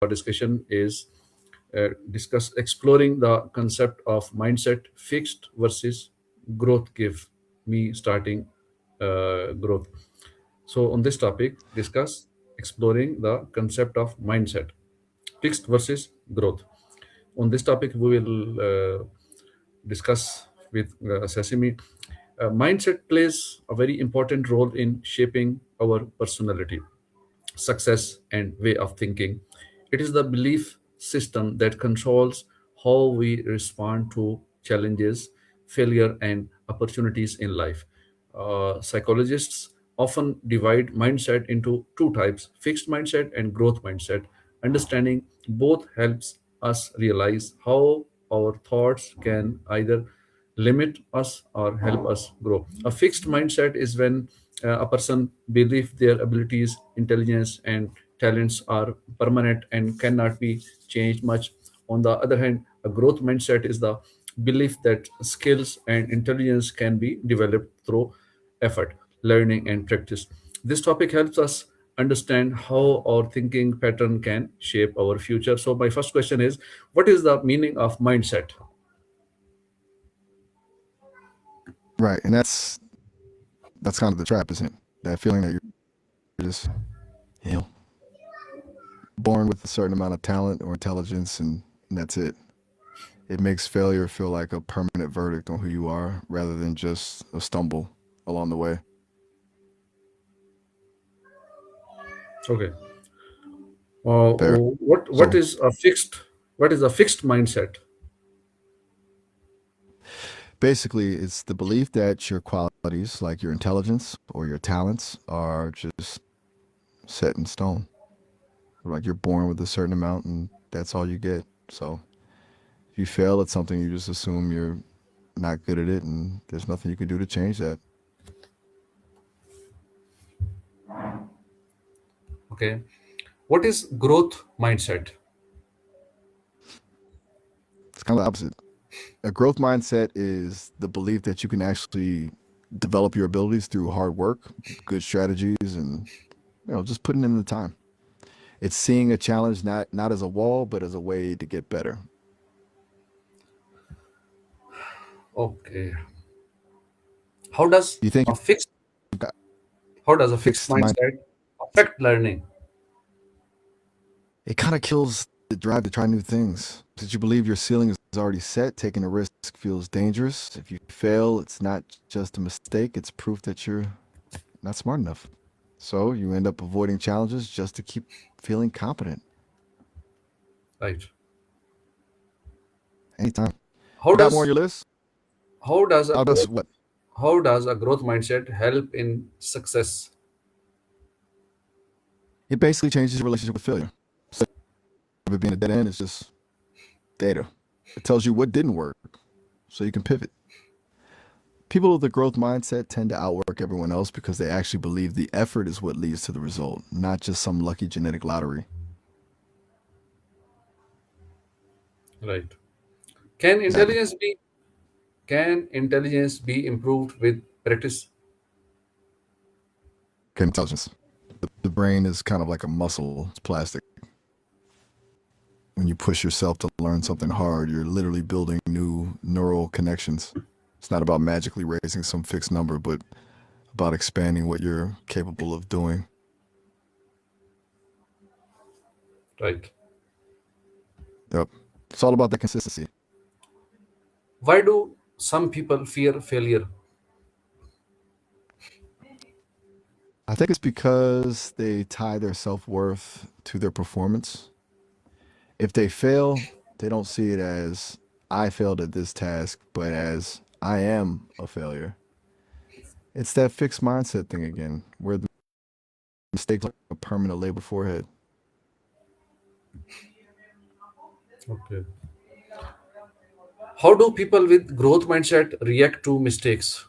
discussion is discuss exploring the concept of mindset fixed versus growth. Give me starting growth. So on this topic, discuss exploring the concept of mindset fixed versus growth. On this topic, we will discuss with Sesame. Mindset plays a very important role in shaping our personality, success, and way of thinking. It is the belief system that controls how we respond to challenges, failure, and opportunities in life. Psychologists often divide mindset into two types: fixed mindset and growth mindset. Understanding both helps us realize how our thoughts can either limit us or help us grow. A fixed mindset is when a person believes their abilities, intelligence, and talents are permanent and cannot be changed much. On the other hand, a growth mindset is the belief that skills and intelligence can be developed through effort, learning, and practice. This topic helps us understand how our thinking pattern can shape our future. So, my first question is, what is the meaning of mindset? Right. And that's kind of the trap, isn't it? That feeling that you're just, you know, born with a certain amount of talent or intelligence and that's it. It makes failure feel like a permanent verdict on who you are rather than just a stumble along the way. Okay. Fair. What So is a fixed mindset? basically, it's the belief that your qualities, like your intelligence or your talents, are just set in stone. Like you're born with a certain amount and that's all you get. So if you fail at something, you just assume you're not good at it and there's nothing you can do to change that. Okay. What is growth mindset? It's kind of the opposite. A growth mindset is the belief that you can actually develop your abilities through hard work, good strategies, and just putting in the time. It's seeing a challenge not as a wall, but as a way to get better. Okay. How does You think a fixed you've got how does a fixed fixed mind? mindset affect learning? It kind of kills the drive to try new things. Since you believe your ceiling is already set, taking a risk feels dangerous. If you fail, it's not just a mistake; it's proof that you're not smart enough. So you end up avoiding challenges just to keep feeling competent Right. anytime. How You got more on does your list? how does a How does growth what? how does a growth mindset help in success? It basically changes your relationship with failure. Instead of it being a dead end, it's just data. It tells you what didn't work so you can pivot. People with a growth mindset tend to outwork everyone else because they actually believe the effort is what leads to the result, not just some lucky genetic lottery. Right. Can Exactly. intelligence be can intelligence be improved with practice? Intelligence. The brain is kind of like a muscle, it's plastic. When you push yourself to learn something hard, you're literally building new neural connections. It's not about magically raising some fixed number, but about expanding what you're capable of doing. Right. Yep. It's all about the consistency. Why do some people fear failure? I think it's because they tie their self worth to their performance. If they fail, they don't see it as I failed at this task, but as I am a failure. It's that fixed mindset thing again, where the mistake's like a permanent label forehead. Okay. How do people with growth mindset react to mistakes?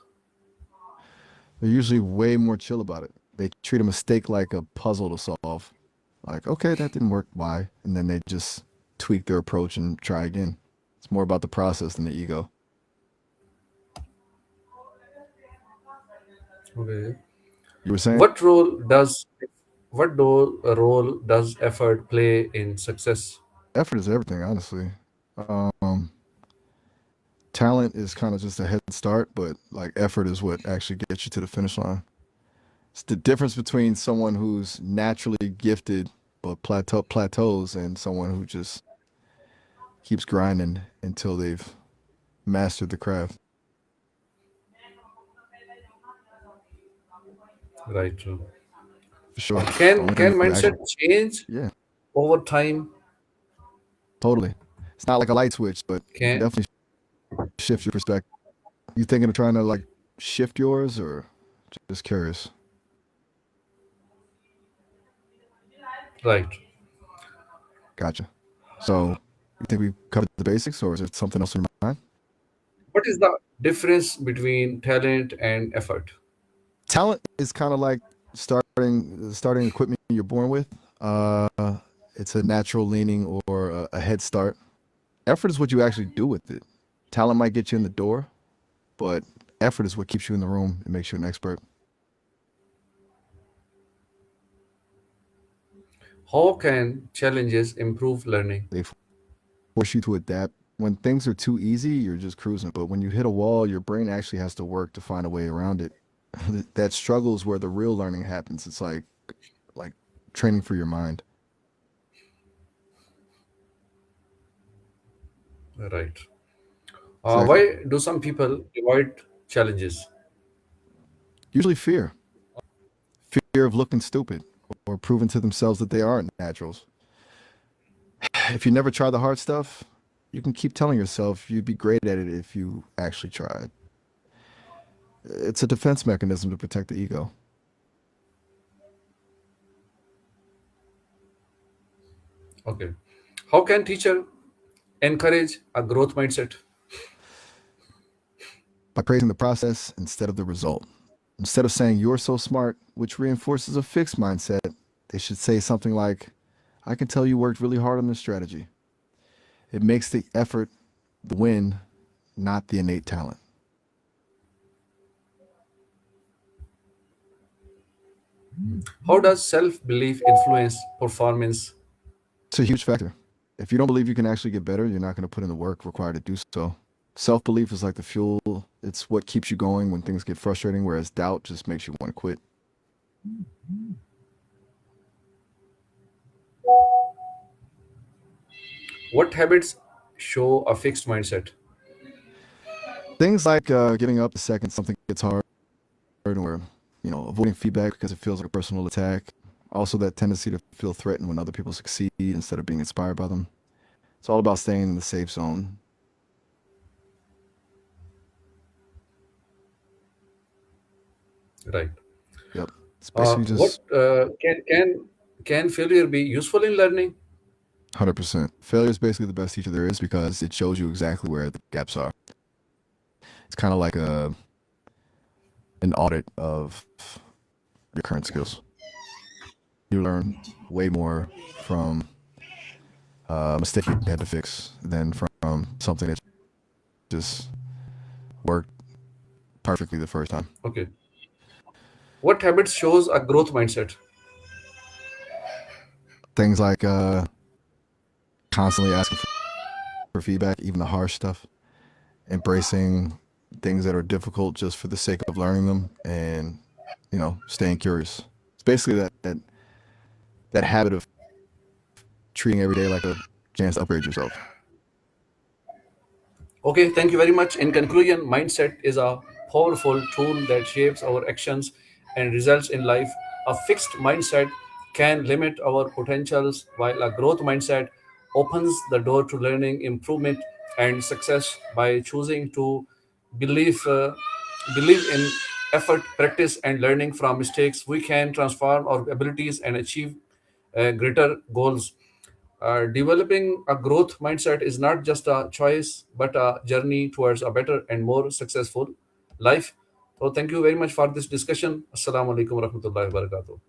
They're usually way more chill about it. They treat a mistake like a puzzle to solve. Like, okay, that didn't work. Why? And then they just tweak their approach and try again. It's more about the process than the ego. Okay. You were saying? What role does What role does effort play in success? Effort is everything, honestly. Um, Talent is kind of just a head start, but like effort is what actually gets you to the finish line. It's the difference between someone who's naturally gifted but plateaus and someone who just keeps grinding until they've mastered the craft. Right. For sure. The Can only thing that mindset actually, change yeah, over time? totally. It's not like a light switch, but you can Can definitely shift your perspective. You thinking of trying to like shift yours or just curious? right. Gotcha. So you think we covered the basics or is there something else in your mind? What is the difference between talent and effort? Talent is kind of like starting equipment you're born with. Uh, it's a natural leaning or a head start. Effort is what you actually do with it. Talent might get you in the door, but effort is what keeps you in the room and makes you an expert. How can challenges improve learning? They force you to adapt. When things are too easy, you're just cruising. But when you hit a wall, your brain actually has to work to find a way around it. That struggle is where the real learning happens. It's like training for your mind. Right. Exactly. Why do some people avoid challenges? Usually fear of looking stupid or proving to themselves that they aren't naturals. If you never try the hard stuff, you can keep telling yourself you'd be great at it if you actually tried. It's a defense mechanism to protect the ego. Okay. How can teacher encourage a growth mindset? By praising the process instead of the result. Instead of saying you're so smart, which reinforces a fixed mindset, they should say something like, I can tell you worked really hard on this strategy. It makes the effort the win, not the innate talent. How does self belief influence performance? It's a huge factor. If you don't believe you can actually get better, you're not going to put in the work required to do so. Self belief is like the fuel, it's what keeps you going when things get frustrating, whereas doubt just makes you want to quit. What habits show a fixed mindset? Things like giving up the second something gets hard, or avoiding feedback because it feels like a personal attack. Also, that tendency to feel threatened when other people succeed instead of being inspired by them. It's all about staying in the safe zone. Right. Yep. It's basically What just can failure be useful in learning? 100%. Failure is basically the best teacher there is because it shows you exactly where the gaps are. It's kind of like an audit of your current skills. You learn way more from a mistake you had to fix than from something that just worked perfectly the first time. Okay. What habits shows a growth mindset? Things like constantly asking for feedback, even the harsh stuff, embracing things that are difficult just for the sake of learning them, and staying curious. It's basically that habit of treating every day like a chance to upgrade yourself. Okay, thank you very much. In conclusion, mindset is a powerful tool that shapes our actions and results in life. A fixed mindset can limit our potentials, while a growth mindset opens the door to learning, improvement, and success. By choosing to believe, uh, believe in effort, practice, and learning from mistakes, we can transform our abilities and achieve greater goals. Developing a growth mindset is not just a choice, but a journey towards a better and more successful life. So, thank you very much for this discussion. Assalamu alaikum warahmatullahi wabarakatuh.